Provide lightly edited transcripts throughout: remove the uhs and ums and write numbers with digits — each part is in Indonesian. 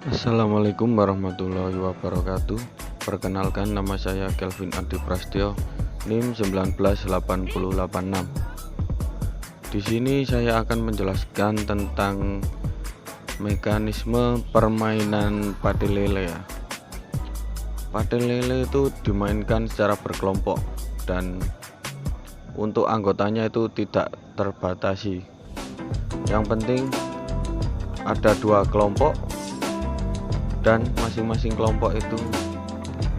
Assalamualaikum warahmatullahi wabarakatuh. Perkenalkan, nama saya Kelvin Adi Prastyo, NIM 19886. Di sini saya akan menjelaskan tentang mekanisme permainan padel lele ya. Padel lele itu dimainkan secara berkelompok dan untuk anggotanya itu tidak terbatasi. Yang penting ada 2 kelompok dan masing-masing kelompok itu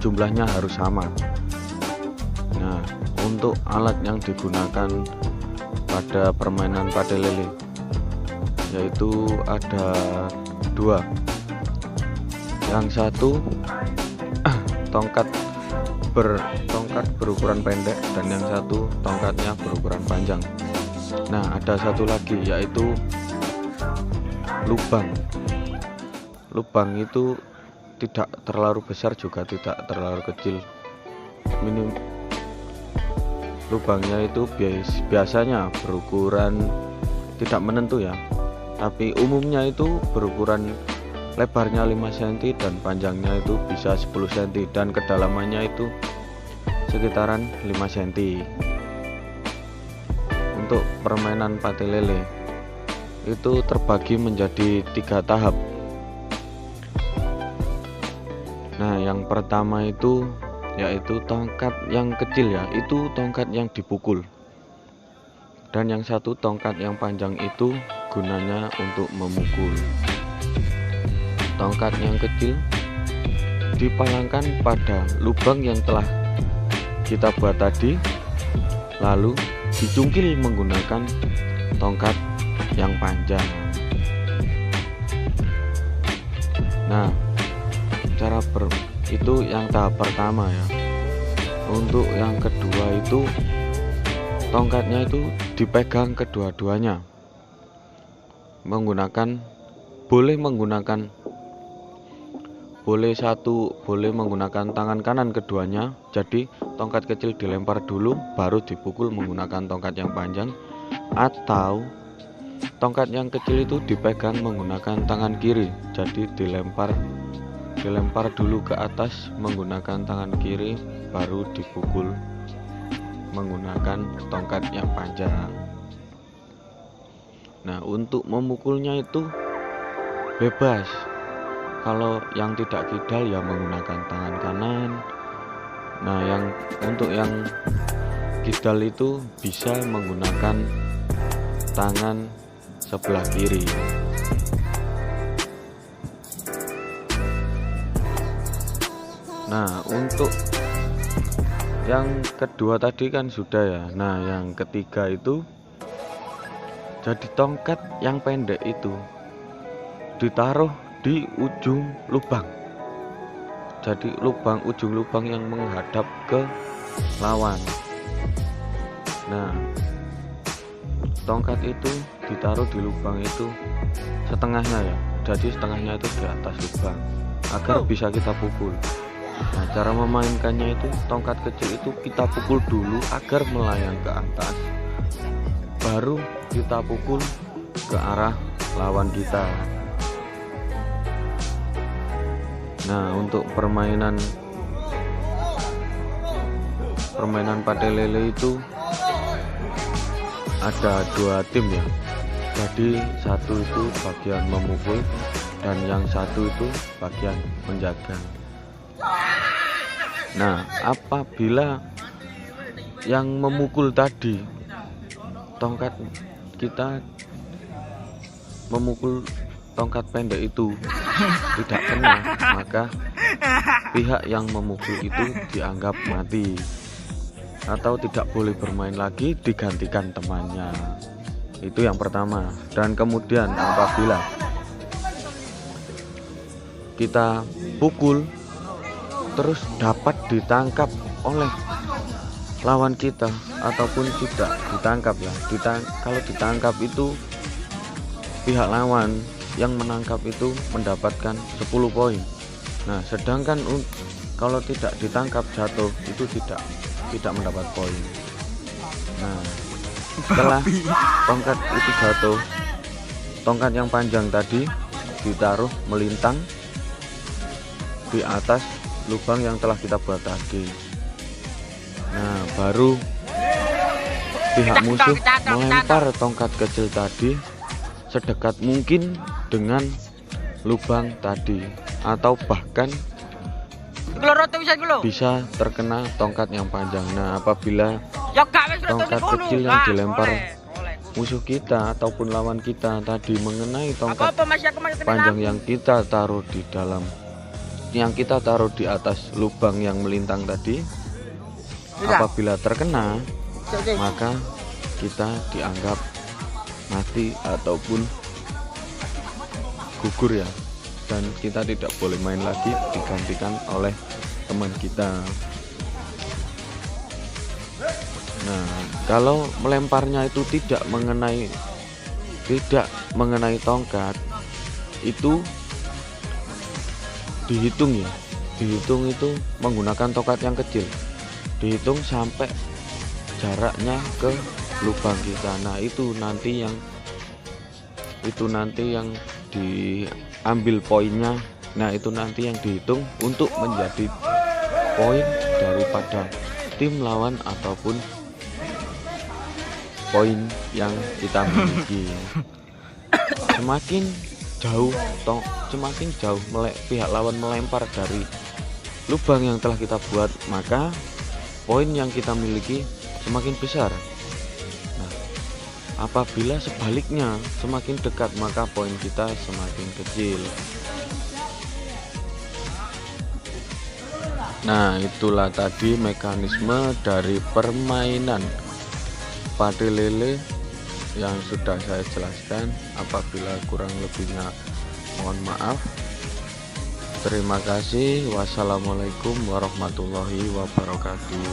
jumlahnya harus sama. Nah, untuk alat yang digunakan pada permainan padel lele yaitu ada 2. Yang satu tongkat berukuran pendek dan yang satu tongkatnya berukuran panjang. Nah, ada satu lagi yaitu lubang. Lubang itu tidak terlalu besar juga tidak terlalu kecil. Lubangnya itu biasanya berukuran tidak menentu ya, tapi umumnya itu berukuran lebarnya 5 cm dan panjangnya itu bisa 10 cm dan kedalamannya itu sekitaran 5 cm. Untuk permainan padel lele itu terbagi menjadi 3 tahap. Nah, yang pertama itu yaitu tongkat yang kecil ya, itu tongkat yang dipukul. Dan yang satu tongkat yang panjang itu gunanya untuk memukul. Tongkat yang kecil dipalangkan pada lubang yang telah kita buat tadi, lalu dicungkil menggunakan tongkat yang panjang. Nah, itu yang tahap pertama ya. Untuk yang kedua itu tongkatnya itu dipegang kedua-duanya boleh menggunakan tangan kanan keduanya. Jadi tongkat kecil dilempar dulu baru dipukul menggunakan tongkat yang panjang, atau tongkat yang kecil itu dipegang menggunakan tangan kiri, jadi dilempar dulu ke atas menggunakan tangan kiri baru dipukul menggunakan tongkat yang panjang. Nah, untuk memukulnya itu bebas. Kalau yang tidak kidal ya menggunakan tangan kanan. Nah, untuk yang kidal itu bisa menggunakan tangan sebelah kiri. Nah, untuk yang kedua tadi kan sudah ya. Nah, yang ketiga itu jadi tongkat yang pendek itu ditaruh di ujung lubang. Jadi ujung lubang yang menghadap ke lawan. Nah, tongkat itu ditaruh di lubang itu setengahnya ya. Jadi setengahnya itu di atas lubang agar bisa kita pukul. Nah, cara memainkannya itu tongkat kecil itu kita pukul dulu agar melayang ke atas, baru kita pukul ke arah lawan kita. Nah, untuk permainan padel lele itu ada 2 tim ya. Jadi satu itu bagian memukul dan yang satu itu bagian menjaga. Nah, apabila yang memukul tadi tongkat kita memukul tongkat pendek itu tidak kena, maka pihak yang memukul itu dianggap mati atau tidak boleh bermain lagi, digantikan temannya. Itu yang pertama. Dan kemudian apabila kita pukul terus dapat ditangkap oleh lawan kita ataupun tidak ditangkap ya. Kalau ditangkap itu pihak lawan yang menangkap itu mendapatkan 10 poin. Nah, sedangkan kalau tidak ditangkap jatuh itu tidak mendapat poin. Nah, setelah tongkat itu jatuh, tongkat yang panjang tadi ditaruh melintang di atas lubang yang telah kita buat tadi. Nah, baru pihak musuh melempar tongkat kecil tadi sedekat mungkin dengan lubang tadi, atau bahkan bisa terkena tongkat yang panjang. Nah, apabila tongkat kecil yang dilempar musuh kita ataupun lawan kita tadi mengenai tongkat panjang yang kita taruh di dalam, yang kita taruh di atas lubang yang melintang tadi, apabila terkena, maka kita dianggap mati ataupun gugur ya, dan kita tidak boleh main lagi, digantikan oleh teman kita. Nah, kalau melemparnya itu tidak mengenai tongkat, itu dihitung ya, dihitung itu menggunakan tongkat yang kecil, dihitung sampai jaraknya ke lubang kita. Nah, itu nanti yang diambil poinnya. Nah, itu nanti yang dihitung untuk menjadi poin daripada tim lawan ataupun poin yang kita miliki. Semakin jauh pihak lawan melempar dari lubang yang telah kita buat, maka poin yang kita miliki semakin besar. Nah, apabila sebaliknya semakin dekat, maka poin kita semakin kecil. Nah, itulah tadi mekanisme dari permainan pade lele yang sudah saya jelaskan. Apabila kurang lebihnya mohon maaf. Terima kasih. Wassalamualaikum warahmatullahi wabarakatuh.